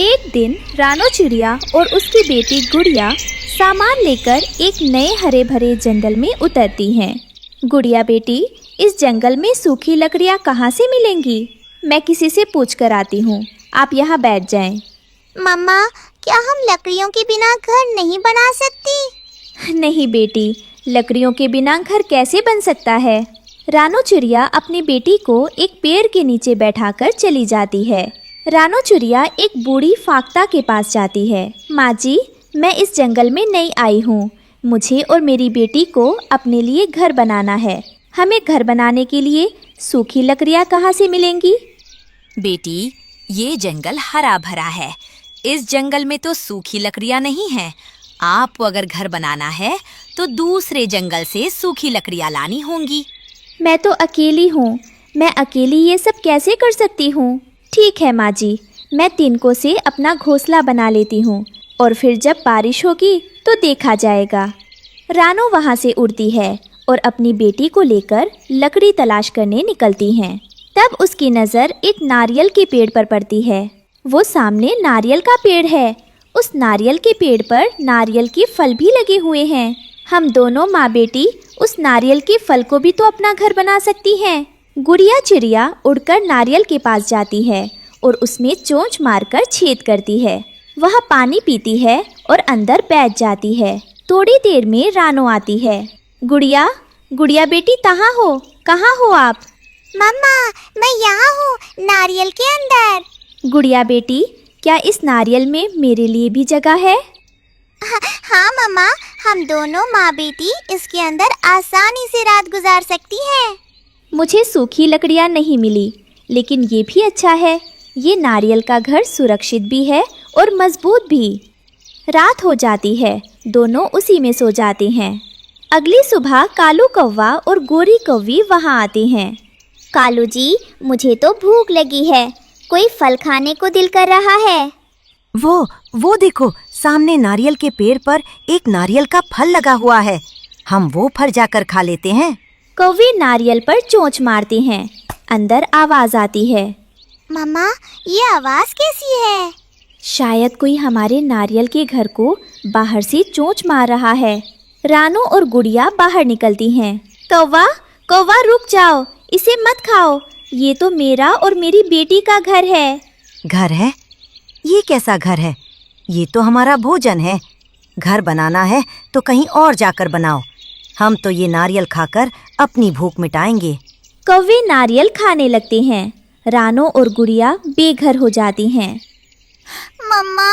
एक दिन रानो चिड़िया और उसकी बेटी गुड़िया सामान लेकर एक नए हरे भरे जंगल में उतरती हैं। गुड़िया बेटी, इस जंगल में सूखी लकड़ियाँ कहाँ से मिलेंगी? मैं किसी से पूछ कर आती हूँ, आप यहाँ बैठ जाएं। मम्मा, क्या हम लकड़ियों के बिना घर नहीं बना सकती? नहीं बेटी, लकड़ियों के बिना घर कैसे बन सकता है? रानो चिड़िया अपनी बेटी को एक पेड़ के नीचे बैठाकर चली जाती है। रानो चिड़िया एक बूढ़ी फाख्ता के पास जाती है। माँ जी, मैं इस जंगल में नई आई हूँ। मुझे और मेरी बेटी को अपने लिए घर बनाना है। हमें घर बनाने के लिए सूखी लकड़ियाँ कहाँ से मिलेंगी? बेटी, ये जंगल हरा भरा है। इस जंगल में तो सूखी लकड़ियाँ नहीं हैं। आपको अगर घर बनाना है तो दूसरे जंगल से सूखी लकड़ियाँ लानी होंगी। मैं तो अकेली हूँ, मैं अकेली ये सब कैसे कर सकती हूँ? ठीक है माँ जी, मैं तिनकों से अपना घोंसला बना लेती हूँ और फिर जब बारिश होगी तो देखा जाएगा। रानो वहाँ से उड़ती है और अपनी बेटी को लेकर लकड़ी तलाश करने निकलती हैं। तब उसकी नज़र एक नारियल के पेड़ पर पड़ती है। वो सामने नारियल का पेड़ है। उस नारियल के पेड़ पर नारियल के फल भी लगे हुए हैं। हम दोनों माँ बेटी उस नारियल के फल को भी तो अपना घर बना सकती हैं। गुड़िया चिड़िया उड़कर नारियल के पास जाती है और उसमें चोंच मारकर छेद करती है। वह पानी पीती है और अंदर बैठ जाती है। थोड़ी देर में रानो आती है। गुड़िया, गुड़िया बेटी, कहाँ हो आप? मम्मा, मैं यहाँ हूँ, नारियल के अंदर। गुड़िया बेटी, क्या इस नारियल में मेरे लिए भी जगह है? हाँ मम्मा, हम दोनों माँ बेटी इसके अंदर आसानी से रात गुजार सकती हैं। मुझे सूखी लकड़ियाँ नहीं मिली, लेकिन ये भी अच्छा है। ये नारियल का घर सुरक्षित भी है और मजबूत भी। रात हो जाती है, दोनों उसी में सो जाते हैं। अगली सुबह कालू कौवा और गोरी कौवी वहाँ आते हैं। कालू जी, मुझे तो भूख लगी है, कोई फल खाने को दिल कर रहा है। वो देखो, सामने नारियल के पेड़ पर एक नारियल का फल लगा हुआ है। हम वो फल जाकर खा लेते हैं। कौवे नारियल पर चोंच मारते हैं। अंदर आवाज आती है। मम्मा, ये आवाज कैसी है? शायद कोई हमारे नारियल के घर को बाहर से चोंच मार रहा है। रानो और गुड़िया बाहर निकलती हैं। कौवा, कौवा रुक जाओ, इसे मत खाओ। ये तो मेरा और मेरी बेटी का घर है। घर है? ये कैसा घर है? ये तो हमारा भोजन है। घर बनाना है तो कहीं और जाकर बनाओ। हम तो ये नारियल खाकर अपनी भूख मिटाएंगे। कौवे नारियल खाने लगते हैं। रानो और गुड़िया बेघर हो जाती हैं। मम्मा,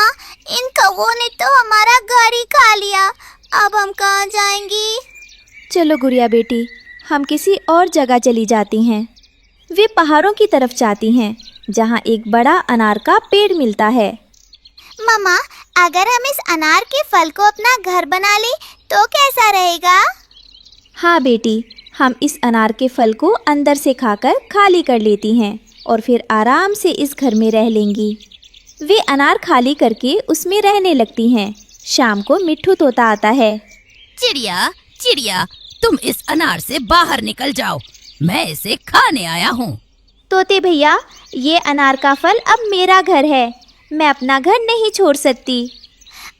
इन कौवों ने तो हमारा घर ही खा लिया। अब हम कहाँ जाएंगी? चलो गुड़िया बेटी, हम किसी और जगह चली जाती हैं। वे पहाड़ों की तरफ जाती हैं, जहाँ एक बड़ा अनार का पेड़ मिलता है। मम्मा, अगर हम इस अनार के फल को अपना घर बना ले तो कैसा रहेगा? हाँ बेटी, हम इस अनार के फल को अंदर से खाकर खाली कर लेती हैं और फिर आराम से इस घर में रह लेंगी। वे अनार खाली करके उसमें रहने लगती हैं। शाम को मिट्ठू तोता आता है। चिड़िया, चिड़िया, तुम इस अनार से बाहर निकल जाओ, मैं इसे खाने आया हूँ। तोते भैया, ये अनार का फल अब मेरा घर है, मैं अपना घर नहीं छोड़ सकती।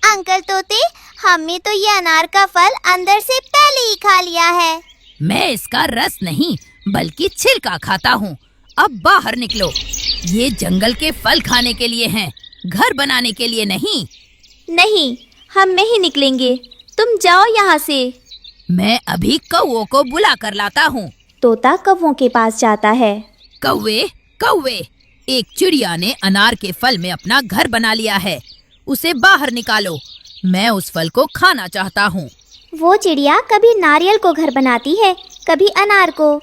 अंकल तोते, हमने तो ये अनार का फल अंदर से पहले ही खा लिया है। मैं इसका रस नहीं बल्कि छिलका खाता हूँ। अब बाहर निकलो। ये जंगल के फल खाने के लिए हैं, घर बनाने के लिए नहीं। नहीं, हम नहीं निकलेंगे, तुम जाओ यहाँ से। मैं अभी कौवों को बुला कर लाता हूँ। तोता कौवों के पास जाता है। कौवे, कौवे, एक चिड़िया ने अनार के फल में अपना घर बना लिया है। उसे बाहर निकालो, मैं उस फल को खाना चाहता हूँ। वो चिड़िया कभी नारियल को घर बनाती है, कभी अनार को।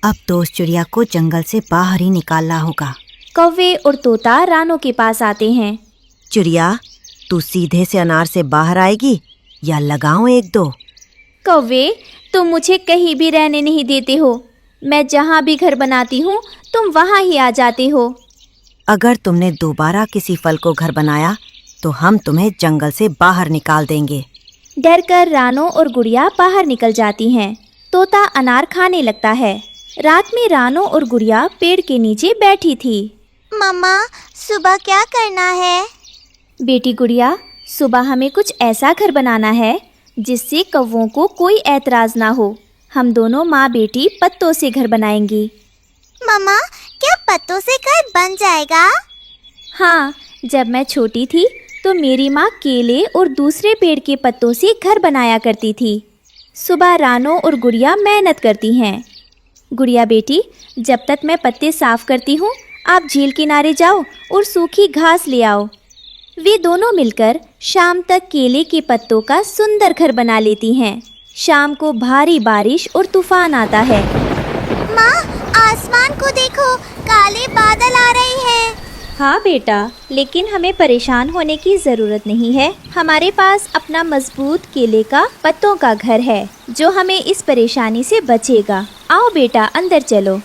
अब तो उस चिड़िया को जंगल से बाहर ही निकालना होगा। कौवे और तोता रानो के पास आते हैं। चिड़िया, तू सीधे से अनार से बाहर आएगी या लगाऊं एक दो? कौवे, तुम मुझे कहीं भी रहने नहीं देते हो। मैं जहाँ भी घर बनाती हूँ तुम वहाँ ही आ जाते हो। अगर तुमने दोबारा किसी फल को घर बनाया तो हम तुम्हें जंगल से बाहर निकाल देंगे। डरकर रानो और गुड़िया बाहर निकल जाती हैं। तोता अनार खाने लगता है। रात में रानो और गुड़िया पेड़ के नीचे बैठी थी। मम्मा, सुबह क्या करना है? बेटी गुड़िया, सुबह हमें कुछ ऐसा घर बनाना है जिससे कौवों को कोई ऐतराज ना हो। हम दोनों माँ बेटी पत्तों से घर बनाएंगी। मम्मा, क्या पत्तों से घर बन जाएगा? हाँ, जब मैं छोटी थी तो मेरी माँ केले और दूसरे पेड़ के पत्तों से घर बनाया करती थी। सुबह रानो और गुड़िया मेहनत करती हैं। गुड़िया बेटी, जब तक मैं पत्ते साफ करती हूँ, आप झील किनारे जाओ और सूखी घास ले आओ। वे दोनों मिलकर शाम तक केले के पत्तों का सुंदर घर बना लेती हैं। शाम को भारी बारिश और तूफान आता है। माँ, आसमान को देखो, काले बादल आ रहे हैं। हाँ बेटा, लेकिन हमें परेशान होने की ज़रूरत नहीं है। हमारे पास अपना मजबूत केले का पत्तों का घर है जो हमें इस परेशानी से बचेगा। आओ बेटा, अंदर चलो।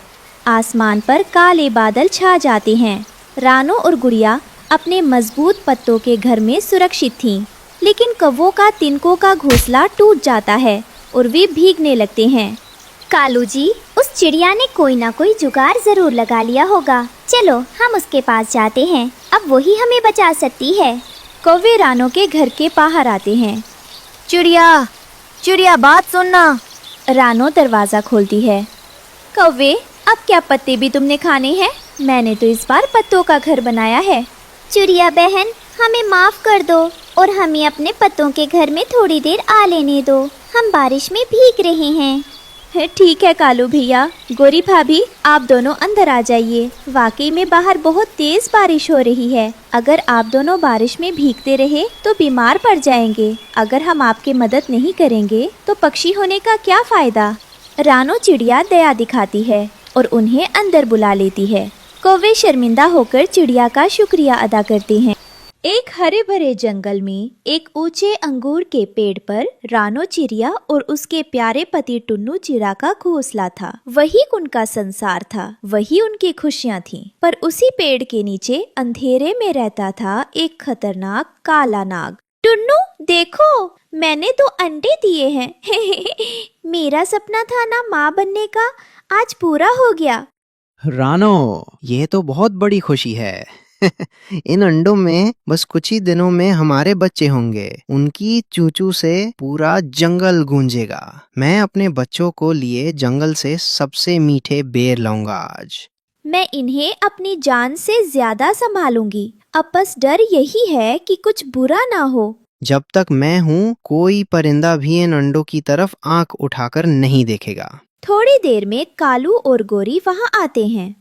आसमान पर काले बादल छा जाते हैं। रानो और गुड़िया अपने मजबूत पत्तों के घर में सुरक्षित थीं, लेकिन कौवों का तिनकों का घोंसला टूट जाता है और वे भीगने लगते हैं। कालू जी, उस चिड़िया ने कोई ना कोई जुगाड़ जरूर लगा लिया होगा। चलो हम उसके पास जाते हैं, अब वही हमें बचा सकती है। कौवे रानो के घर के बाहर आते हैं। चिड़िया, चिड़िया बात सुनना। रानो दरवाज़ा खोलती है। कौवे, अब क्या पत्ते भी तुमने खाने हैं? मैंने तो इस बार पत्तों का घर बनाया है। चिड़िया बहन, हमें माफ कर दो और हमें अपने पत्तों के घर में थोड़ी देर आ लेने दो। हम बारिश में भीग रहे हैं। ठीक है कालू भैया, गोरी भाभी, आप दोनों अंदर आ जाइए। वाकई में बाहर बहुत तेज बारिश हो रही है। अगर आप दोनों बारिश में भीगते रहे तो बीमार पड़ जाएंगे। अगर हम आपकी मदद नहीं करेंगे तो पक्षी होने का क्या फायदा। रानो चिड़िया दया दिखाती है और उन्हें अंदर बुला लेती है। कौवे शर्मिंदा होकर चिड़िया का शुक्रिया अदा करते हैं। एक हरे भरे जंगल में एक ऊंचे अंगूर के पेड़ पर रानो चिड़िया और उसके प्यारे पति टुन्नू चिड़ा का घोंसला था। वही उनका संसार था, वही उनकी खुशियाँ थीं। पर उसी पेड़ के नीचे अंधेरे में रहता था एक खतरनाक काला नाग। टुन्नू देखो, मैंने 2 अंडे दिए हैं। मेरा सपना था ना माँ बनने का, आज पूरा हो गया। रानो, ये तो बहुत बड़ी खुशी है। इन अंडों में बस कुछ ही दिनों में हमारे बच्चे होंगे। उनकी चूचू से पूरा जंगल गूंजेगा। मैं अपने बच्चों को लिए जंगल से सबसे मीठे बेर लाऊंगा आज। मैं इन्हें अपनी जान से ज्यादा संभालूंगी। अब बस डर यही है कि कुछ बुरा ना हो। जब तक मैं हूँ, कोई परिंदा भी इन अंडों की तरफ आंख उठाकर नहीं देखेगा। थोड़ी देर में कालू और गोरी वहाँ आते हैं।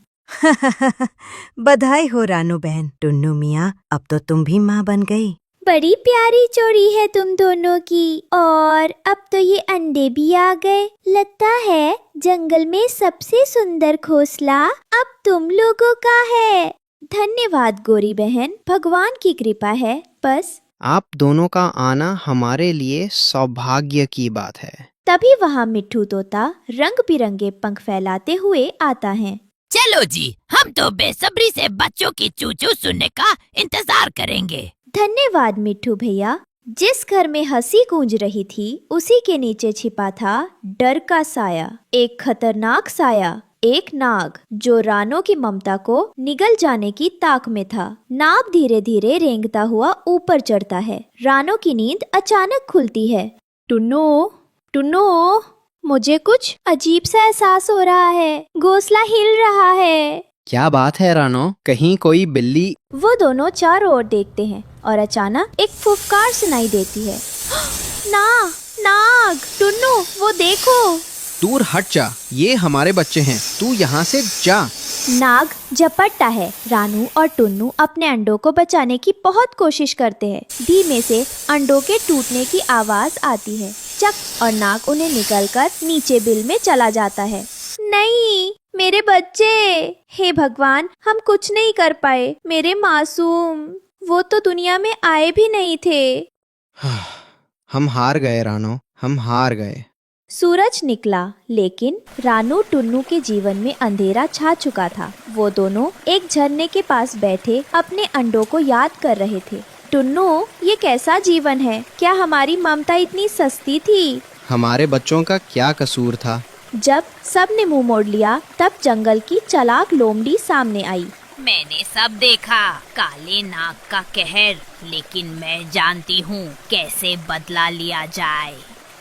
बधाई हो रानू बहन। टुन्नू मियाँ, अब तो तुम भी माँ बन गई। बड़ी प्यारी जोड़ी है तुम दोनों की, और अब तो ये अंडे भी आ गए। लगता है जंगल में सबसे सुंदर घोंसला अब तुम लोगों का है। धन्यवाद गोरी बहन, भगवान की कृपा है बस। आप दोनों का आना हमारे लिए सौभाग्य की बात है। तभी वहाँ मिट्ठू तोता रंग बिरंगे पंख फैलाते हुए आता है। चलो जी, हम तो बेसब्री से बच्चों की चूचू सुनने का इंतजार करेंगे। धन्यवाद मिट्ठू भैया। जिस घर में हंसी गूंज रही थी, उसी के नीचे छिपा था डर का साया। एक खतरनाक साया, एक नाग जो रानो की ममता को निगल जाने की ताक में था। नाग धीरे धीरे रेंगता हुआ ऊपर चढ़ता है। रानो की नींद अचानक खुलती है। टुन्नू, टुन्नू, मुझे कुछ अजीब सा एहसास हो रहा है। घोंसला हिल रहा है। क्या बात है रानो, कहीं कोई बिल्ली? वो दोनों चारों ओर देखते हैं और अचानक एक फुफकार सुनाई देती है। नाग, टुन्नू, वो देखो। दूर हट जा, ये हमारे बच्चे हैं, तू यहाँ से जा। नाग झपटता है। रानू और टुन्नू अपने अंडों को बचाने की बहुत कोशिश करते हैं। धीमे से अंडों के टूटने की आवाज आती है। चक, और नाग उन्हें निकलकर नीचे बिल में चला जाता है। नहीं, मेरे बच्चे! हे भगवान, हम कुछ नहीं कर पाए। मेरे मासूम, वो तो दुनिया में आए भी नहीं थे। हम हार गए रानो, हम हार गए। सूरज निकला, लेकिन रानू टुन्नू के जीवन में अंधेरा छा चुका था। वो दोनों एक झरने के पास बैठे अपने अंडों को याद कर रहे थे। टुन्नू, ये कैसा जीवन है? क्या हमारी ममता इतनी सस्ती थी? हमारे बच्चों का क्या कसूर था? जब सब ने मुंह मोड़ लिया, तब जंगल की चालाक लोमड़ी सामने आई। मैंने सब देखा, काले नाग का कहर, लेकिन मैं जानती हूँ कैसे बदला लिया जाए।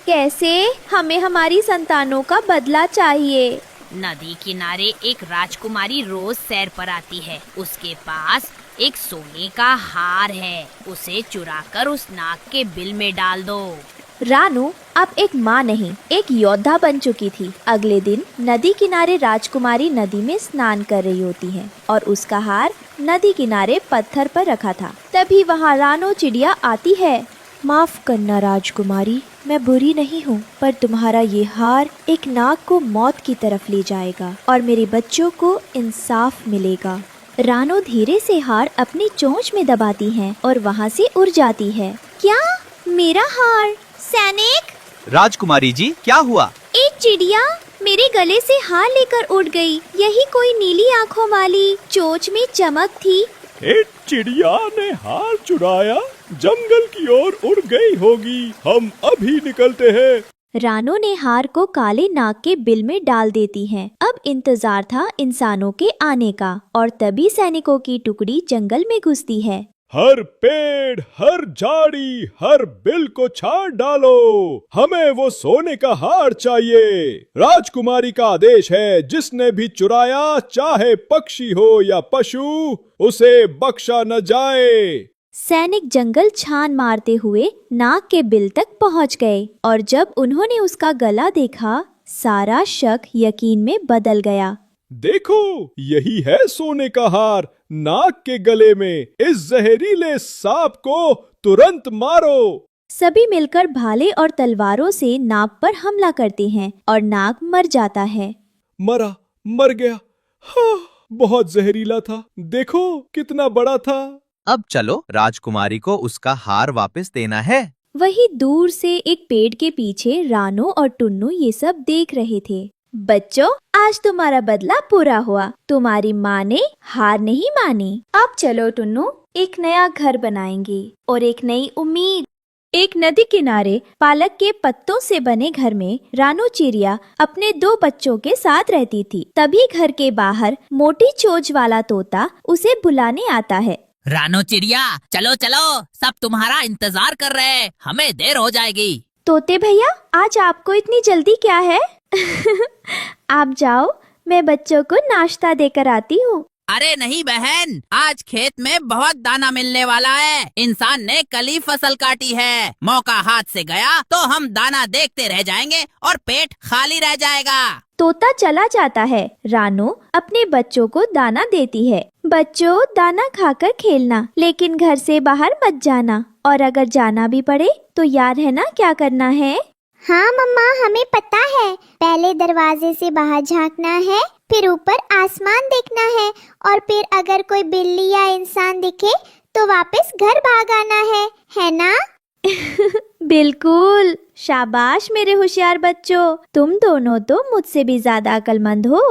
कैसे? हमें हमारी संतानों का बदला चाहिए। नदी किनारे एक राजकुमारी रोज सैर पर आती है। उसके पास एक सोने का हार है। उसे चुराकर उस नाग के बिल में डाल दो। रानू अब एक माँ नहीं, एक योद्धा बन चुकी थी। अगले दिन नदी किनारे राजकुमारी नदी में स्नान कर रही होती है और उसका हार नदी किनारे पत्थर पर रखा था। तभी वहाँ रानो चिड़िया आती है। माफ करना राजकुमारी, मैं बुरी नहीं हूँ, पर तुम्हारा ये हार एक नाग को मौत की तरफ ले जाएगा और मेरे बच्चों को इंसाफ मिलेगा। रानो धीरे से हार अपनी चोंच में दबाती है और वहाँ से उड़ जाती है। क्या? मेरा हार? सैनिक! राजकुमारी जी, क्या हुआ? एक चिड़िया मेरे गले से हार लेकर उड़ गई। यही कोई नीली आँखों वाली, चोंच में चमक थी। एक चिड़िया ने हार चुराया, जंगल की ओर उड़ गई होगी। हम अभी निकलते हैं। रानो ने हार को काले नाग के बिल में डाल देती है। अब इंतजार था इंसानों के आने का और तभी सैनिकों की टुकड़ी जंगल में घुसती है। हर पेड़, हर झाड़ी, हर बिल को छाड़ डालो। हमें वो सोने का हार चाहिए। राजकुमारी का आदेश है, जिसने भी चुराया, चाहे पक्षी हो या पशु, उसे बख्शा न जाए। सैनिक जंगल छान मारते हुए नाग के बिल तक पहुंच गए और जब उन्होंने उसका गला देखा, सारा शक यकीन में बदल गया। देखो, यही है सोने का हार नाग के गले में। इस जहरीले सांप को तुरंत मारो। सभी मिलकर भाले और तलवारों से नाग पर हमला करते हैं और नाग मर जाता है। मर गया। हाँ, बहुत जहरीला था। देखो कितना बड़ा था। अब चलो, राजकुमारी को उसका हार वापस देना है। वही दूर से एक पेड़ के पीछे रानो और टुन्नू ये सब देख रहे थे। बच्चों, आज तुम्हारा बदला पूरा हुआ। तुम्हारी माँ ने हार नहीं मानी। अब चलो टुन्नू, एक नया घर बनाएंगे और एक नई उम्मीद। एक नदी किनारे पालक के पत्तों से बने घर में रानो चिड़िया अपने 2 बच्चों के साथ रहती थी। तभी घर के बाहर मोटी चोंच वाला तोता उसे बुलाने आता है। रानो चिड़िया, चलो चलो, सब तुम्हारा इंतजार कर रहे हैं, हमें देर हो जाएगी। तोते भैया, आज आपको इतनी जल्दी क्या है? आप जाओ, मैं बच्चों को नाश्ता देकर आती हूँ। अरे नहीं बहन, आज खेत में बहुत दाना मिलने वाला है। इंसान ने कल ही फसल काटी है। मौका हाथ से गया तो हम दाना देखते रह जाएंगे और पेट खाली रह जाएगा। तोता चला जाता है। रानो अपने बच्चों को दाना देती है। बच्चों, दाना खाकर खेलना, लेकिन घर से बाहर मत जाना, और अगर जाना भी पड़े तो याद है ना क्या करना है? हाँ मम्मा, हमें पता है। पहले दरवाजे से बाहर झांकना है, फिर ऊपर आसमान देखना है, और फिर अगर कोई बिल्ली या इंसान दिखे तो वापस घर भाग आना है ना? बिल्कुल, शाबाश मेरे होशियार बच्चों। तुम दोनों तो मुझसे भी ज्यादा अक्लमंद हो।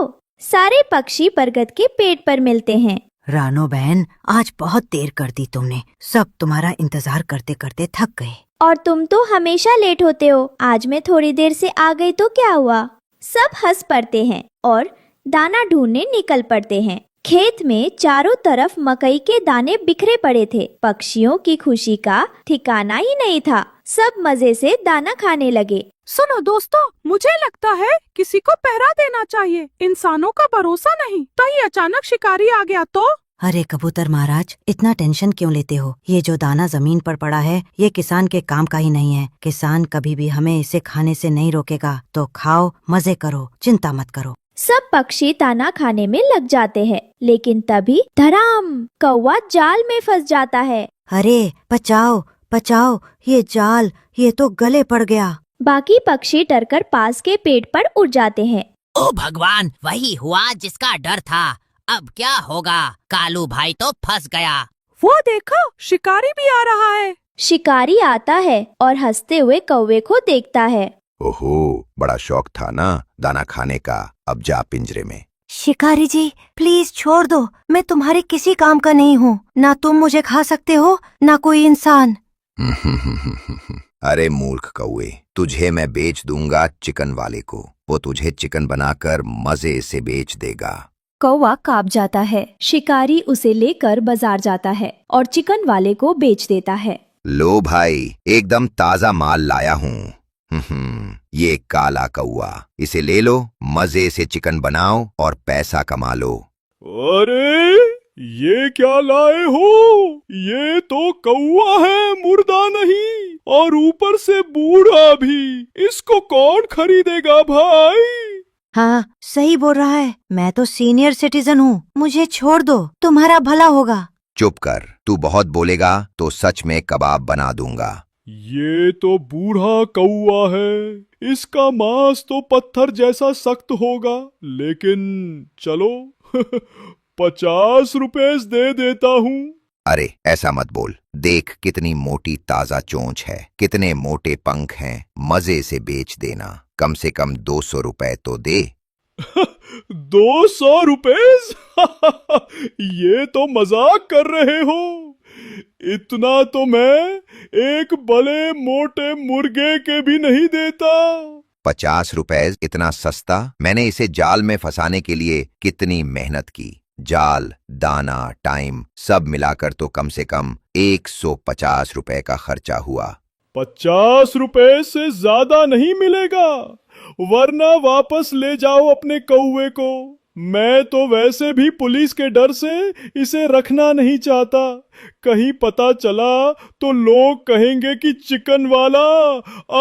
सारे पक्षी बरगद के पेड़ पर मिलते हैं। रानो बहन, आज बहुत देर कर दी तुमने। सब तुम्हारा इंतजार करते करते थक गए। और तुम तो हमेशा लेट होते हो। आज मैं थोड़ी देर से आ गई तो क्या हुआ? सब हंस पड़ते हैं और दाना ढूंढने निकल पड़ते हैं। खेत में चारों तरफ मकई के दाने बिखरे पड़े थे। पक्षियों की खुशी का ठिकाना ही नहीं था। सब मजे से दाना खाने लगे। सुनो दोस्तों, मुझे लगता है किसी को पहरा देना चाहिए। इंसानों का भरोसा नहीं। कहीं अचानक शिकारी आ गया तो? अरे कबूतर महाराज, इतना टेंशन क्यों लेते हो? ये जो दाना जमीन पर पड़ा है, ये किसान के काम का ही नहीं है। किसान कभी भी हमें इसे खाने से नहीं रोकेगा। तो खाओ, मजे करो, चिंता मत करो। सब पक्षी दाना खाने में लग जाते हैं, लेकिन तभी धड़ाम, कौवा जाल में फंस जाता है। अरे बचाओ बचाओ, ये जाल, ये तो गले पड़ गया। बाकी पक्षी डरकर पास के पेड़ पर उड़ जाते हैं। ओ भगवान, वही हुआ जिसका डर था। अब क्या होगा? कालू भाई तो फंस गया। वो देखो, शिकारी भी आ रहा है। शिकारी आता है और हंसते हुए कौवे को देखता है। ओहो, बड़ा शौक था ना दाना खाने का। अब जा पिंजरे में। शिकारी जी, प्लीज छोड़ दो। मैं तुम्हारे किसी काम का नहीं हूँ। ना तुम मुझे खा सकते हो, ना कोई इंसान। अरे मूर्ख कौवे, तुझे मैं बेच दूंगा चिकन वाले को। वो तुझे चिकन बनाकर मजे से बेच देगा। कौवा कांप जाता है। शिकारी उसे लेकर बाजार जाता है और चिकन वाले को बेच देता है। लो भाई, एकदम ताजा माल लाया हूँ। ये काला कौवा, इसे ले लो, मजे से चिकन बनाओ और पैसा कमा लो। अरे ये क्या लाए हो? ये तो कौवा है, मुर्दा नहीं, और ऊपर से बूढ़ा भी। इसको कौन खरीदेगा भाई? हाँ, सही बोल रहा है। मैं तो सीनियर सिटीजन हूँ, मुझे छोड़ दो, तुम्हारा भला होगा। चुप कर, तू बहुत बोलेगा तो सच में कबाब बना दूंगा। ये तो बूढ़ा कौवा है, इसका मांस तो पत्थर जैसा सख्त होगा, लेकिन चलो 50 रुपए दे देता हूँ। अरे ऐसा मत बोल, देख कितनी मोटी ताजा चोंच है, कितने मोटे पंख हैं, मजे से बेच देना। कम से कम 200 रुपए तो दे। 200 रुपए? ये तो मजाक कर रहे हो। इतना तो मैं एक बड़े मोटे मुर्गे के भी नहीं देता। 50 रुपए इतना सस्ता? मैंने इसे जाल में फंसाने के लिए कितनी मेहनत की। जाल, दाना, टाइम सब मिलाकर तो कम से कम 150 रुपए का खर्चा हुआ। 50 रुपए से ज्यादा नहीं मिलेगा, वरना वापस ले जाओ अपने कौवे को। मैं तो वैसे भी पुलिस के डर से इसे रखना नहीं चाहता। कहीं पता चला तो लोग कहेंगे कि चिकन वाला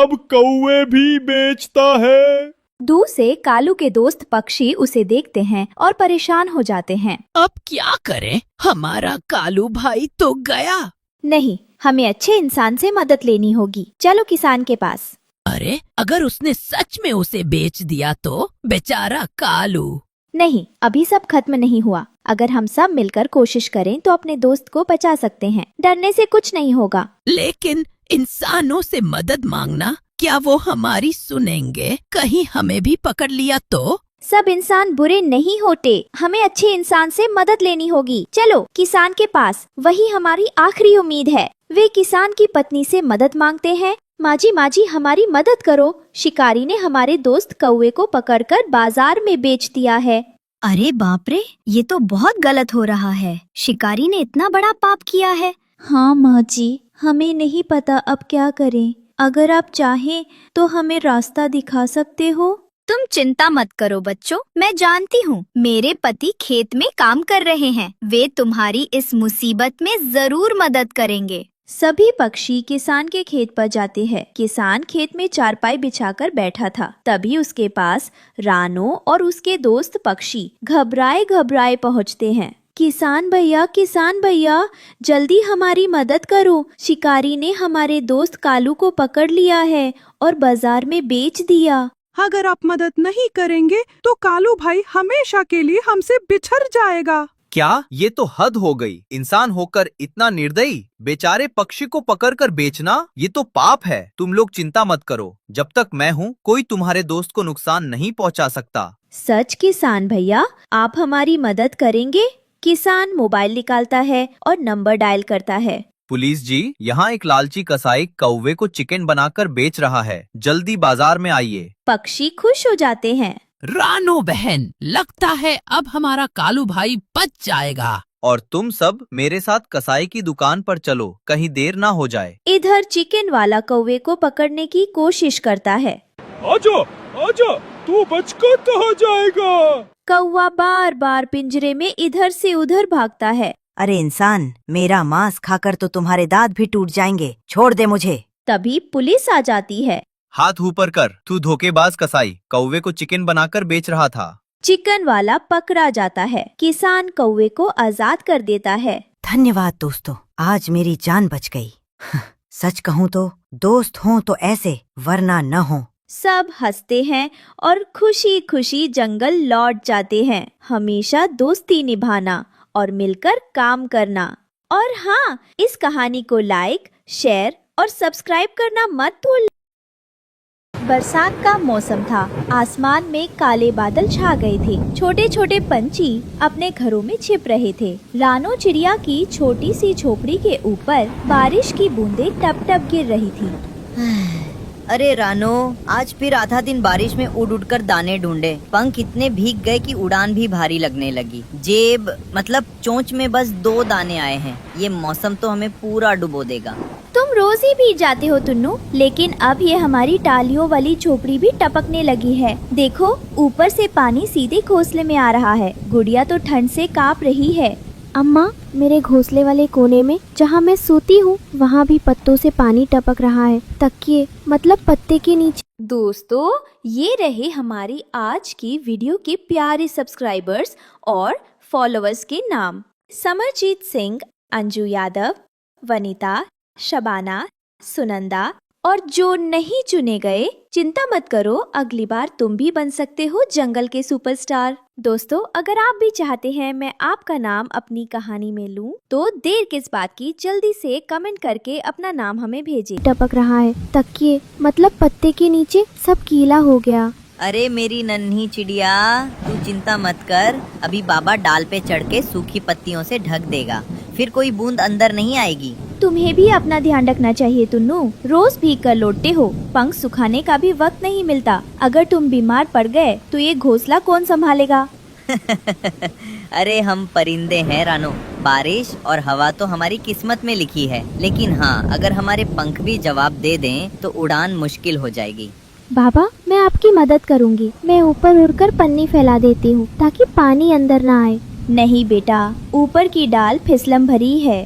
अब कौवे भी बेचता है। दूर से कालू के दोस्त पक्षी उसे देखते हैं और परेशान हो जाते हैं। अब क्या करें? हमारा कालू भाई तो गया। नहीं, हमें अच्छे इंसान से मदद लेनी होगी। चलो किसान के पास। अरे अगर उसने सच में उसे बेच दिया तो? बेचारा कालू। नहीं, अभी सब खत्म नहीं हुआ। अगर हम सब मिलकर कोशिश करें तो अपने दोस्त को बचा सकते हैं। डरने से कुछ नहीं होगा। लेकिन इंसानों से मदद मांगना, क्या वो हमारी सुनेंगे? कहीं हमें भी पकड़ लिया तो? सब इंसान बुरे नहीं होते, हमें अच्छे इंसान से मदद लेनी होगी। चलो किसान के पास, वही हमारी आखिरी उम्मीद है। वे किसान की पत्नी से मदद मांगते हैं। माँ जी हमारी मदद करो, शिकारी ने हमारे दोस्त कौवे को पकड़कर बाजार में बेच दिया है। अरे बाप रे, ये तो बहुत गलत हो रहा है। शिकारी ने इतना बड़ा पाप किया है। हाँ माँ जी, हमें नहीं पता अब क्या करें। अगर आप चाहें तो हमें रास्ता दिखा सकते हो। तुम चिंता मत करो बच्चों, मैं जानती हूँ मेरे पति खेत में काम कर रहे हैं। वे तुम्हारी इस मुसीबत में जरूर मदद करेंगे। सभी पक्षी किसान के खेत पर जाते हैं। किसान खेत में चारपाई बिछाकर बैठा था। तभी उसके पास रानो और उसके दोस्त पक्षी घबराए घबराए पहुँचते हैं। किसान भैया, जल्दी हमारी मदद करो। शिकारी ने हमारे दोस्त कालू को पकड़ लिया है और बाजार में बेच दिया। अगर आप मदद नहीं करेंगे तो कालू भाई हमेशा के लिए हमसे बिछड़ जाएगा। क्या? ये तो हद हो गई। इंसान होकर इतना निर्दयी, बेचारे पक्षी को पकड़कर बेचना, ये तो पाप है। तुम लोग चिंता मत करो, जब तक मैं हूँ कोई तुम्हारे दोस्त को नुकसान नहीं पहुँचा सकता। सच किसान भैया, आप हमारी मदद करेंगे? किसान मोबाइल निकालता है और नंबर डायल करता है। पुलिस जी, यहाँ एक लालची कसाई कौवे को चिकन बनाकर बेच रहा है, जल्दी बाजार में आइए। पक्षी खुश हो जाते हैं। रानो बहन, लगता है अब हमारा कालू भाई बच जाएगा। और तुम सब मेरे साथ कसाई की दुकान पर चलो, कहीं देर ना हो जाए। इधर चिकन वाला कौवे को पकड़ने की कोशिश करता है। आजा, आजा, तू बचकर कहाँ जाएगा? कौवा बार बार पिंजरे में इधर से उधर भागता है। अरे इंसान, मेरा मांस खाकर तो तुम्हारे दांत भी टूट जाएंगे, छोड़ दे मुझे। तभी पुलिस आ जाती है। हाथ ऊपर कर, तू धोखेबाज कसाई, कौवे को चिकन बनाकर बेच रहा था। चिकन वाला पकड़ा जाता है। किसान कौवे को आजाद कर देता है। धन्यवाद दोस्तों, आज मेरी जान बच गई। सच कहूँ तो दोस्त हों तो ऐसे, वरना न हो। सब हंसते हैं और खुशी खुशी जंगल लौट जाते हैं। हमेशा दोस्ती निभाना और मिलकर काम करना। और हाँ, इस कहानी को लाइक, शेयर और सब्सक्राइब करना मत भूलना। बरसात का मौसम था। आसमान में काले बादल छा गए थे। छोटे छोटे पंछी अपने घरों में छिप रहे थे। रानो चिड़िया की छोटी सी झोपड़ी के ऊपर बारिश की बूंदें टप टप गिर रही थी। अरे रानो, आज फिर आधा दिन बारिश में उड़ उड़ कर दाने ढूंढे। पंख इतने भीग गए कि उड़ान भी भारी लगने लगी। जेब मतलब चोंच में बस 2 दाने आए हैं। ये मौसम तो हमें पूरा डुबो देगा। तुम रोज ही भीग जाते हो टुन्नू, लेकिन अब ये हमारी टालियों वाली झोपड़ी भी टपकने लगी है। देखो, ऊपर से पानी सीधे घोंसले में आ रहा है। गुड़िया तो ठंड से कांप रही है। अम्मा, मेरे घोंसले वाले कोने में जहाँ मैं सोती हूँ वहाँ भी पत्तों से पानी टपक रहा है। तकिए मतलब पत्ते के नीचे। दोस्तों, ये रहे हमारी आज की वीडियो के प्यारे सब्सक्राइबर्स और फॉलोअर्स के नाम। समरजीत सिंह, अंजू यादव, वनीता, शबाना, सुनंदा और जो नहीं चुने गए, चिंता मत करो, अगली बार तुम भी बन सकते हो जंगल के सुपरस्टार। दोस्तों, अगर आप भी चाहते हैं मैं आपका नाम अपनी कहानी में लूं, तो देर किस बात की, जल्दी से कमेंट करके अपना नाम हमें भेजें। टपक रहा है। तकिए मतलब पत्ते के नीचे सब गीला हो गया। अरे मेरी नन्ही चिड़िया, तू चिंता मत कर। अभी बाबा डाल पे चढ़ के सूखी पत्तियों से ढक देगा, फिर कोई बूंद अंदर नहीं आएगी। तुम्हें भी अपना ध्यान रखना चाहिए टुन्नू, रोज भीग कर लौटते हो। पंख सुखाने का भी वक्त नहीं मिलता। अगर तुम बीमार पड़ गए तो ये घोंसला कौन संभालेगा? अरे हम परिंदे हैं रानो, बारिश और हवा तो हमारी किस्मत में लिखी है। लेकिन हाँ, अगर हमारे पंख भी जवाब दे दें तो उड़ान मुश्किल हो जाएगी। बाबा, मैं आपकी मदद करूंगी। मैं ऊपर उड़कर पन्नी फैला देती हूँ ताकि पानी अंदर ना आए। नहीं बेटा, ऊपर की डाल फिसलम भरी है।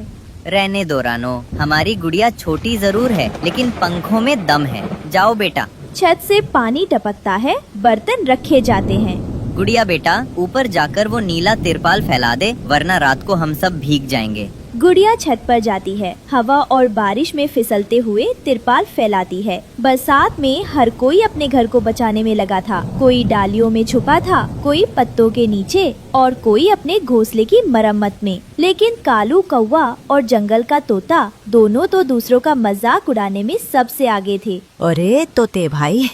रहने दो रानो, हमारी गुड़िया छोटी जरूर है लेकिन पंखों में दम है। जाओ बेटा। छत से पानी टपकता है, बर्तन रखे जाते हैं। गुड़िया बेटा, ऊपर जाकर वो नीला तिरपाल फैला दे, वरना रात को हम सब भीग जाएंगे। गुड़िया छत पर जाती है, हवा और बारिश में फिसलते हुए तिरपाल फैलाती है। बरसात में हर कोई अपने घर को बचाने में लगा था। कोई डालियों में छुपा था, कोई पत्तों के नीचे और कोई अपने घोंसले की मरम्मत में। लेकिन कालू कौवा और जंगल का तोता दोनों तो दूसरों का मजाक उड़ाने में सबसे आगे थे। अरे तोते भाई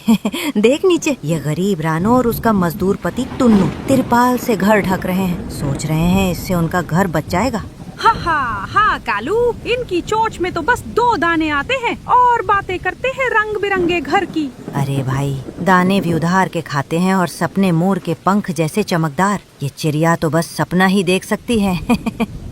देख नीचे, ये गरीब रानो और उसका मजदूर पति टुन्नू तिरपाल से घर ढक रहे हैं। सोच रहे हैं इससे उनका घर बच जाएगा। हा हा हा कालू, इनकी चोंच में तो बस 2 दाने आते हैं और बातें करते हैं रंग बिरंगे घर की। अरे भाई, दाने भी उधार के खाते हैं और सपने मोर के पंख जैसे चमकदार। ये चिड़िया तो बस सपना ही देख सकती है।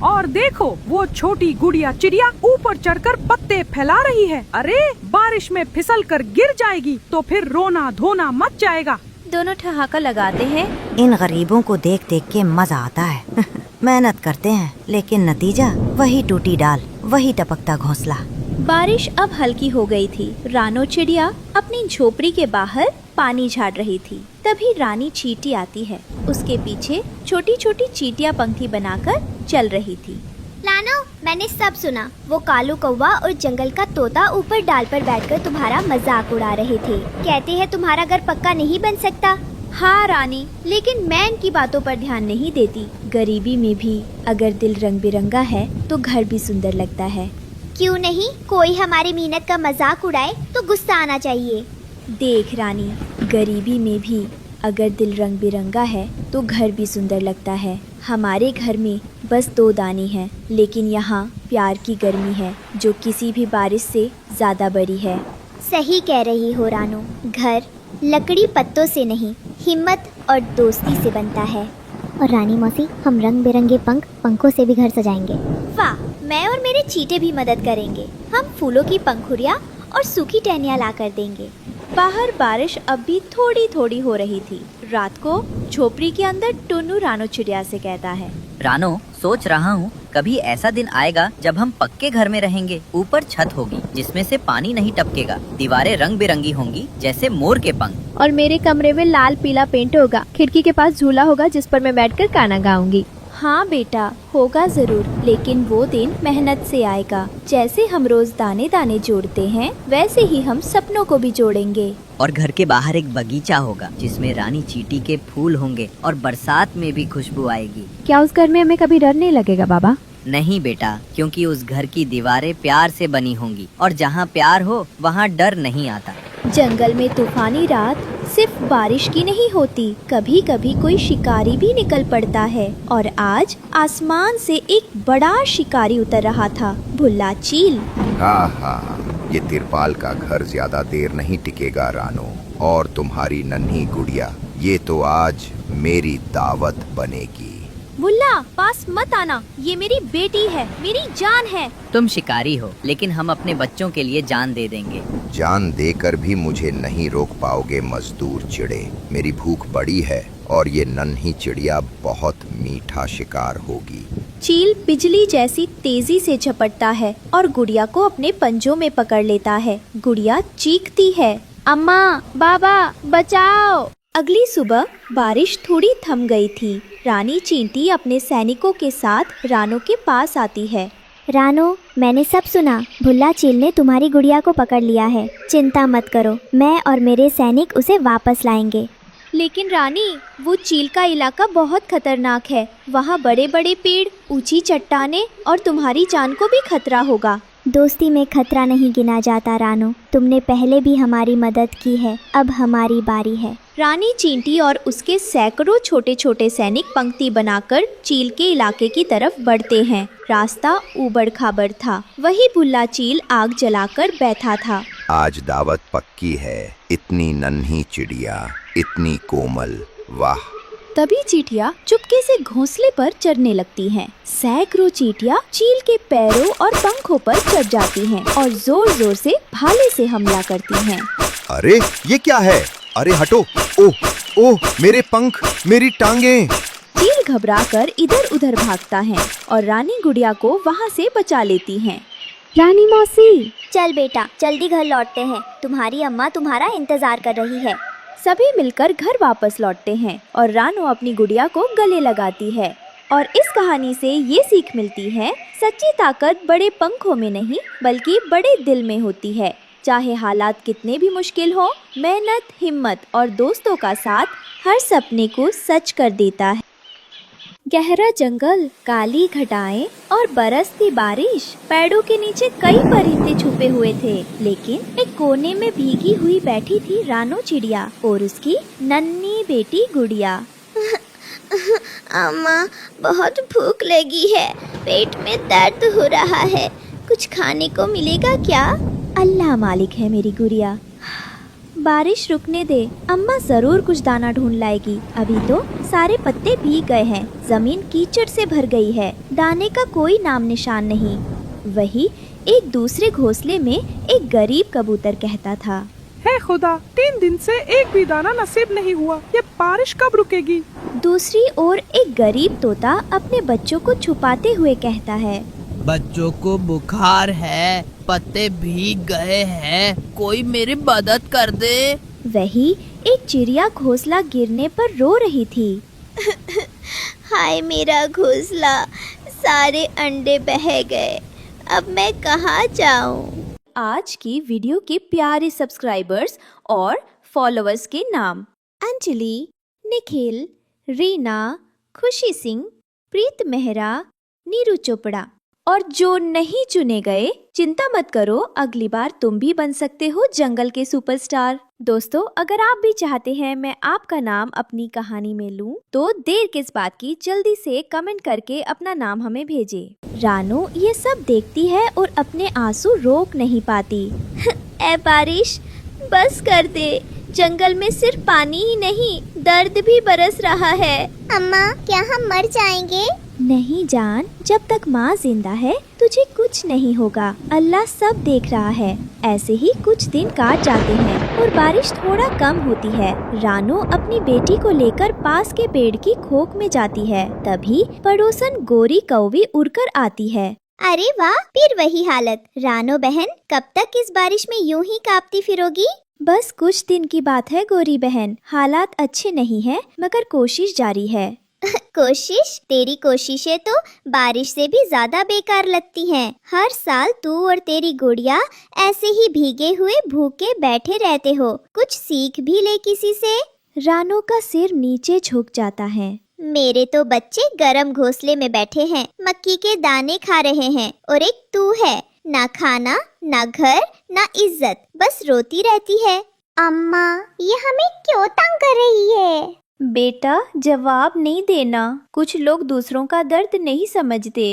और देखो, वो छोटी गुड़िया चिड़िया ऊपर चढ़कर पत्ते फैला रही है। अरे बारिश में फिसल कर गिर जाएगी तो फिर रोना धोना मच जाएगा। दोनों ठहाका लगाते हैं। इन गरीबों को देख देख के मजा आता है। मेहनत करते हैं लेकिन नतीजा वही टूटी डाल, वही टपकता घोंसला। बारिश अब हल्की हो गई थी। रानो चिड़िया अपनी झोपड़ी के बाहर पानी झाड़ रही थी। तभी रानी चींटी आती है। उसके पीछे छोटी छोटी चींटियां पंक्ति बनाकर चल रही थी। लानो, मैंने सब सुना। वो कालू कौवा और जंगल का तोता ऊपर डाल पर बैठकर तुम्हारा मजाक उड़ा रहे थे। कहते हैं तुम्हारा घर पक्का नहीं बन सकता। हाँ रानी, लेकिन मैं इनकी बातों पर ध्यान नहीं देती। गरीबी में भी अगर दिल रंग बिरंगा है तो घर भी सुंदर लगता है। क्यों नहीं, कोई हमारी मेहनत का मजाक उड़ाए तो गुस्सा आना चाहिए। देख रानी, गरीबी में भी अगर दिल रंग बिरंगा है तो घर भी सुंदर लगता है। हमारे घर में बस 2 दाने हैं, लेकिन यहाँ प्यार की गर्मी है जो किसी भी बारिश से ज्यादा बड़ी है। सही कह रही हो रानो, घर लकड़ी पत्तों से नहीं, हिम्मत और दोस्ती से बनता है। और रानी मौसी, हम रंग बिरंगे पंखों से भी घर सजाएंगे। वाह, मैं और मेरे चींटे भी मदद करेंगे। हम फूलों की पंखुड़ियाँ और सूखी टहनियाँ ला कर देंगे। बाहर बारिश अब भी थोड़ी थोड़ी हो रही थी। रात को झोपड़ी के अंदर टुन्नू रानो चिड़िया से कहता है, रानो, सोच रहा हूँ कभी ऐसा दिन आएगा जब हम पक्के घर में रहेंगे। ऊपर छत होगी जिसमें से पानी नहीं टपकेगा, दीवारें रंग बिरंगी होंगी जैसे मोर के पंख, और मेरे कमरे में लाल पीला पेंट होगा। खिड़की के पास झूला होगा जिस पर मैं बैठकर गाना गाऊंगी। हाँ बेटा, होगा जरूर, लेकिन वो दिन मेहनत से आएगा। जैसे हम रोज दाने दाने जोड़ते हैं, वैसे ही हम सपनों को भी जोड़ेंगे। और घर के बाहर एक बगीचा होगा जिसमें रानी चींटी के फूल होंगे और बरसात में भी खुशबू आएगी। क्या उस घर में हमें कभी डर नहीं लगेगा बाबा? नहीं बेटा, क्योंकि उस घर की दीवारें प्यार से बनी होंगी और जहाँ प्यार हो वहाँ डर नहीं आता। जंगल में तूफानी रात सिर्फ बारिश की नहीं होती, कभी कभी कोई शिकारी भी निकल पड़ता है। और आज आसमान से एक बड़ा शिकारी उतर रहा था, भुल्ला चील। हाँ, ये तिरपाल का घर ज्यादा देर नहीं टिकेगा रानो। और तुम्हारी नन्ही गुड़िया, ये तो आज मेरी दावत बनेगी। बुल्ला, पास मत आना, ये मेरी बेटी है, मेरी जान है। तुम शिकारी हो, लेकिन हम अपने बच्चों के लिए जान दे देंगे। जान देकर भी मुझे नहीं रोक पाओगे मजदूर चिड़े। मेरी भूख बड़ी है और ये नन्ही चिड़िया बहुत मीठा शिकार होगी। चील बिजली जैसी तेजी से झपटता है और गुड़िया को अपने पंजों में पकड़ लेता है। गुड़िया चीखती है, अम्मा, बाबा, बचाओ। अगली सुबह बारिश थोड़ी थम गई थी। रानी चींटी अपने सैनिकों के साथ रानो के पास आती है। रानो, मैंने सब सुना। भुल्ला चील ने तुम्हारी गुड़िया को पकड़ लिया है। चिंता मत करो, मैं और मेरे सैनिक उसे वापस लाएंगे। लेकिन रानी, वो चील का इलाका बहुत खतरनाक है। वहाँ बड़े बड़े पेड़, ऊंची चट्टानें और तुम्हारी जान को भी खतरा होगा। दोस्ती में खतरा नहीं गिना जाता रानो। तुमने पहले भी हमारी मदद की है, अब हमारी बारी है। रानी चींटी और उसके सैकड़ों छोटे छोटे सैनिक पंक्ति बनाकर चील के इलाके की तरफ बढ़ते हैं। रास्ता ऊबड़ खाबड़ था। वही भुल्ला चील आग जलाकर बैठा था। आज दावत पक्की है। इतनी नन्ही चिड़िया, इतनी कोमल, वाह। तभी चींटियां चुपके से घोंसले पर चढ़ने लगती हैं। सैकड़ों चींटियां चील के पैरों और पंखों पर चढ़ जाती हैं और जोर जोर से भाले से हमला करती हैं। अरे ये क्या है? अरे हटो! ओह ओह, मेरे पंख, मेरी टांगे! चील घबराकर इधर उधर भागता है और रानी गुड़िया को वहाँ से बचा लेती हैं। रानी मौसी, चल बेटा, जल्दी घर लौटते हैं। तुम्हारी अम्मा तुम्हारा इंतजार कर रही है। सभी मिलकर घर वापस लौटते हैं और रानो अपनी गुड़िया को गले लगाती है। और इस कहानी से ये सीख मिलती है, सच्ची ताकत बड़े पंखों में नहीं बल्कि बड़े दिल में होती है। चाहे हालात कितने भी मुश्किल हो, मेहनत, हिम्मत और दोस्तों का साथ हर सपने को सच कर देता है। गहरा जंगल, काली घटाएं और बरसती बारिश। पेड़ों के नीचे कई परिंदे छुपे हुए थे, लेकिन एक कोने में भीगी हुई बैठी थी रानो चिड़िया और उसकी नन्ही बेटी गुड़िया। अम्मा, बहुत भूख लगी है, पेट में दर्द हो रहा है। कुछ खाने को मिलेगा क्या? अल्लाह मालिक है मेरी गुड़िया। बारिश रुकने दे, अम्मा जरूर कुछ दाना ढूंढ लाएगी। अभी तो सारे पत्ते भीग गए हैं, जमीन कीचड़ से भर गई है, दाने का कोई नाम निशान नहीं। वही एक दूसरे घोंसले में एक गरीब कबूतर कहता था, हे खुदा, 3 दिन से एक भी दाना नसीब नहीं हुआ। ये बारिश कब रुकेगी? दूसरी ओर एक गरीब तोता अपने बच्चों को छुपाते हुए कहता है, बच्चों को बुखार है, पत्ते भीग गए हैं, कोई मेरी मदद कर दे। वही एक चिड़िया घोंसला गिरने पर रो रही थी। हाय मेरा घोंसला, सारे अंडे बह गए, अब मैं कहाँ जाऊँ? आज की वीडियो के प्यारे सब्सक्राइबर्स और फॉलोअर्स के नाम: अंजलि, निखिल, रीना, खुशी सिंह, प्रीत मेहरा, नीरू चोपड़ा। और जो नहीं चुने गए, चिंता मत करो, अगली बार तुम भी बन सकते हो जंगल के सुपरस्टार। दोस्तों, अगर आप भी चाहते हैं मैं आपका नाम अपनी कहानी में लूं, तो देर किस बात की, जल्दी से कमेंट करके अपना नाम हमें भेजें। रानो ये सब देखती है और अपने आंसू रोक नहीं पाती। ए बारिश, बस कर दे, जंगल में सिर्फ पानी ही नहीं, दर्द भी बरस रहा है। अम्मा, क्या हम मर जाएंगे? नहीं जान, जब तक माँ जिंदा है तुझे कुछ नहीं होगा। अल्लाह सब देख रहा है। ऐसे ही कुछ दिन काट जाते हैं और बारिश थोड़ा कम होती है। रानो अपनी बेटी को लेकर पास के पेड़ की खोख में जाती है। तभी पड़ोसन गोरी कौवी उड़कर आती है। अरे वाह, फिर वही हालत। रानो बहन, कब तक इस बारिश में यूं ही कांपती फिरोगी? बस कुछ दिन की बात है गोरी बहन। हालात अच्छे नहीं है, मगर कोशिश जारी है। कोशिश? तेरी कोशिशें तो बारिश से भी ज्यादा बेकार लगती हैं। हर साल तू और तेरी गुड़िया ऐसे ही भीगे हुए भूखे बैठे रहते हो। कुछ सीख भी ले किसी से। रानो का सिर नीचे झुक जाता है। मेरे तो बच्चे गरम घोंसले में बैठे हैं, मक्की के दाने खा रहे हैं, और एक तू है, ना खाना, ना घर, ना इज्जत, बस रोती रहती है। अम्मा, ये हमें क्यों तंग कर रही है? बेटा, जवाब नहीं देना। कुछ लोग दूसरों का दर्द नहीं समझते।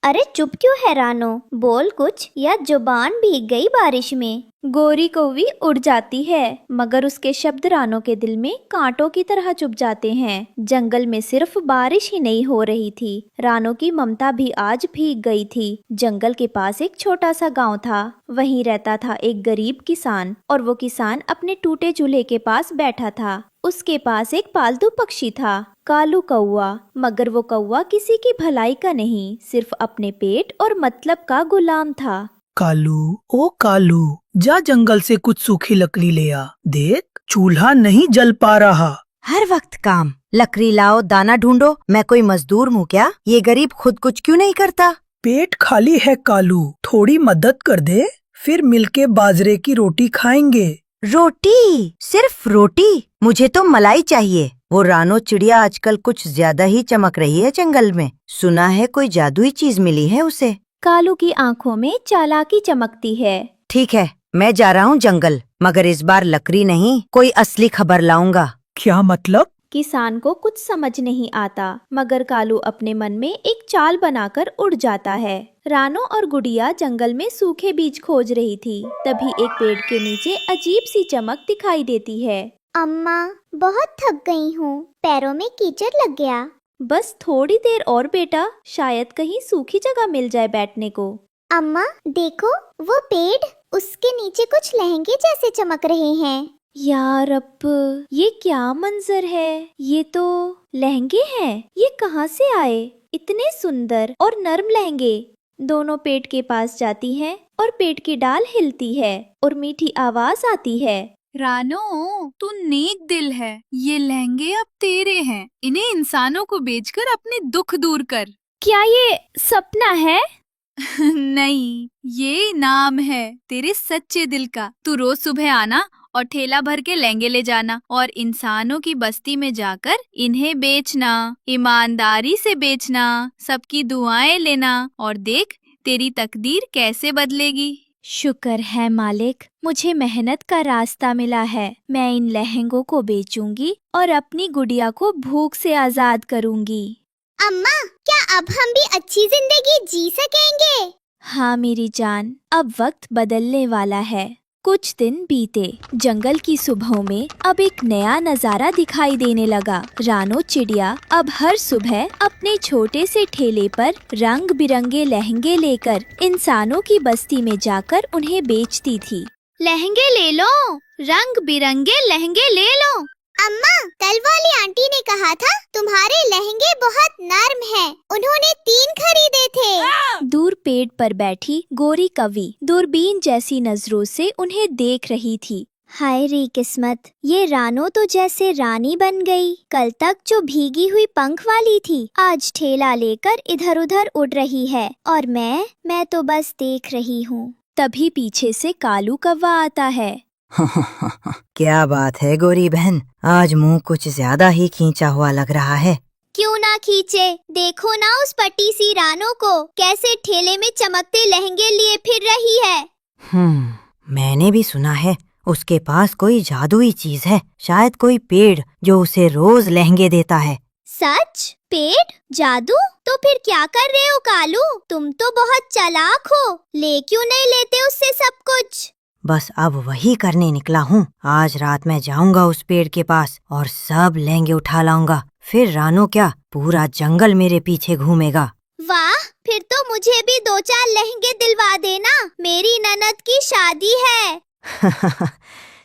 अरे चुप क्यों है रानो, बोल कुछ या जुबान भीग गई बारिश में। गोरी कौवी उड़ जाती है मगर उसके शब्द रानो के दिल में कांटों की तरह चुभ जाते हैं। जंगल में सिर्फ बारिश ही नहीं हो रही थी, रानो की ममता भी आज भीग गई थी। जंगल के पास एक छोटा सा गांव था, वहीं रहता था एक गरीब किसान और वो किसान अपने टूटे चूल्हे के पास बैठा था। उसके पास एक पालतू पक्षी था, कालू कौवा, मगर वो कौवा किसी की भलाई का नहीं, सिर्फ अपने पेट और मतलब का गुलाम था। कालू, ओ कालू, जा जंगल से कुछ सूखी लकड़ी ले आ। देख, चूल्हा नहीं जल पा रहा। हर वक्त काम, लकड़ी लाओ, दाना ढूंढो। मैं कोई मजदूर हूँ क्या? ये गरीब खुद कुछ क्यों नहीं करता? पेट खाली है कालू, थोड़ी मदद कर दे, फिर मिलके बाजरे की रोटी खाएंगे। रोटी? सिर्फ रोटी? मुझे तो मलाई चाहिए। वो रानो चिड़िया आजकल कुछ ज्यादा ही चमक रही है जंगल में। सुना है कोई जादुई चीज मिली है उसे। कालू की आंखों में चालाकी चमकती है। ठीक है, मैं जा रहा हूँ जंगल, मगर इस बार लकड़ी नहीं, कोई असली खबर लाऊंगा। क्या मतलब? किसान को कुछ समझ नहीं आता, मगर कालू अपने मन में एक चाल बनाकर उड़ जाता है। रानो और गुड़िया जंगल में सूखे बीज खोज रही थी, तभी एक पेड़ के नीचे अजीब सी चमक दिखाई देती है। अम्मा, बहुत थक गई हूँ, पैरों में कीचड़ लग गया। बस थोड़ी देर और बेटा, शायद कहीं सूखी जगह मिल जाए बैठने को। अम्मा देखो, वो पेड़, उसके नीचे कुछ लहंगे जैसे चमक रहे हैं। यार अब ये क्या मंजर है? ये तो लहंगे हैं। ये कहाँ से आए? इतने सुंदर और नर्म लहंगे। दोनों पेड़ के पास जाती हैं और पेड़ की डाल हिलती है और मीठी आवाज आती है। रानो, तू नेक दिल है, ये लहंगे अब तेरे हैं। इन्हें इंसानों को बेचकर अपने दुख दूर कर। क्या ये सपना है? नहीं, ये इनाम है तेरे सच्चे दिल का। तू रोज सुबह आना और ठेला भर के लहंगे ले जाना और इंसानों की बस्ती में जाकर इन्हें बेचना, ईमानदारी से बेचना, सबकी दुआएं लेना और देख तेरी तकदीर कैसे बदलेगी। शुक्र है मालिक, मुझे मेहनत का रास्ता मिला है। मैं इन लहंगों को बेचूंगी और अपनी गुड़िया को भूख से आजाद करूंगी। अम्मा, क्या अब हम भी अच्छी जिंदगी जी सकेंगे? हाँ मेरी जान, अब वक्त बदलने वाला है। कुछ दिन बीते, जंगल की सुबहों में अब एक नया नजारा दिखाई देने लगा। रानो चिड़िया अब हर सुबह अपने छोटे से ठेले पर रंग बिरंगे लहंगे लेकर इंसानों की बस्ती में जाकर उन्हें बेचती थी। लहंगे ले लो, रंग बिरंगे लहंगे ले लो। अम्मा, कल वाली आंटी ने कहा था तुम्हारे लहंगे बहुत नर्म हैं। उन्होंने 3 खरीदे थे। दूर पेड़ पर बैठी गोरी कवि दूरबीन जैसी नजरों से उन्हें देख रही थी। हाय रे किस्मत, ये रानो तो जैसे रानी बन गई। कल तक जो भीगी हुई पंख वाली थी, आज ठेला लेकर इधर उधर उड़ रही है और मैं तो बस देख रही हूँ। तभी पीछे से कालू कौवा आता है। क्या बात है गोरी बहन, आज मुंह कुछ ज्यादा ही खींचा हुआ लग रहा है। क्यों ना खींचे, देखो ना उस पटी सी रानो को, कैसे ठेले में चमकते लहंगे लिए फिर रही है। मैंने भी सुना है उसके पास कोई जादुई चीज है, शायद कोई पेड़ जो उसे रोज लहंगे देता है। सच? पेड़? जादू? तो फिर क्या कर रहे हो कालू? तुम तो बहुत चालाक हो, ले क्यों नहीं लेते उससे सब कुछ? बस अब वही करने निकला हूँ। आज रात मैं जाऊंगा उस पेड़ के पास और सब लहंगे उठा लाऊंगा। फिर रानो क्या, पूरा जंगल मेरे पीछे घूमेगा। वाह, फिर तो मुझे भी 2-4 लहंगे दिलवा देना, मेरी ननद की शादी है।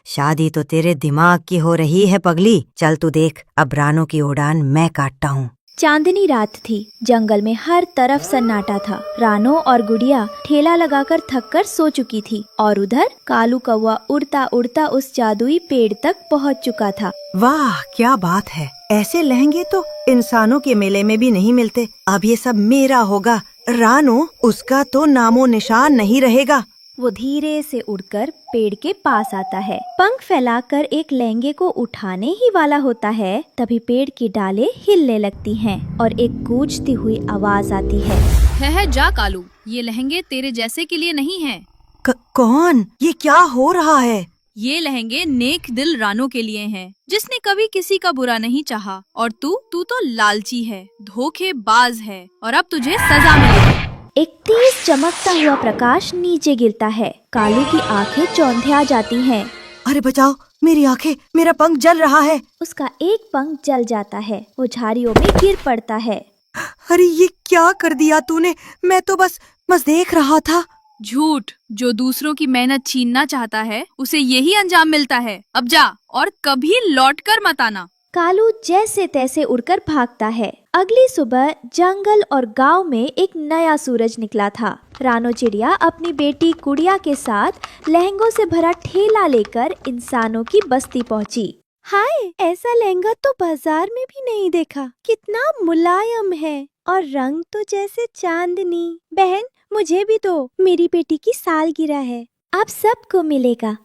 शादी तो तेरे दिमाग की हो रही है पगली। चल तू देख, अब रानो की उड़ान मैं काटता हूँ। चांदनी रात थी, जंगल में हर तरफ सन्नाटा था। रानो और गुड़िया ठेला लगाकर थककर सो चुकी थी और उधर कालू कौवा उड़ता उड़ता उस जादुई पेड़ तक पहुंच चुका था। वाह क्या बात है, ऐसे लहंगे तो इंसानों के मेले में भी नहीं मिलते। अब ये सब मेरा होगा। रानो, उसका तो नामो निशान नहीं रहेगा। वो धीरे से उड़कर पेड़ के पास आता है, पंख फैलाकर एक लहंगे को उठाने ही वाला होता है। तभी पेड़ की डालें हिलने लगती हैं और एक गूंजती हुई आवाज आती है जा कालू, ये लहंगे तेरे जैसे के लिए नहीं हैं। कौन? ये क्या हो रहा है? ये लहंगे नेक दिल रानो के लिए हैं, जिसने कभी किसी का बुरा नहीं चाहा। और तू तो लालची है, धोखेबाज है और अब तुझे सजा मिलेगी। एक तेज चमकता हुआ प्रकाश नीचे गिरता है। कालू की आंखें चौंधिया जाती हैं। अरे बचाओ, मेरी आंखें, मेरा पंख जल रहा है। उसका एक पंख जल जाता है। वो झाड़ियों में गिर पड़ता है। अरे ये क्या कर दिया तूने? मैं तो बस देख रहा था। झूठ। जो दूसरों की मेहनत छीनना चाहता है उसे यही अंजाम मिलता है। अब जा और कभी लौट कर मत आना। कालू जैसे तैसे उड़कर भागता है। अगली सुबह जंगल और गांव में एक नया सूरज निकला था। रानो चिड़िया अपनी बेटी गुड़िया के साथ लहंगों से भरा ठेला लेकर इंसानों की बस्ती पहुंची। हाय, ऐसा लहंगा तो बाजार में भी नहीं देखा। कितना मुलायम है और रंग तो जैसे चांदनी। बहन, मुझे भी दो, मेरी बेटी की सालगिरह है। आप सबको मिलेगा।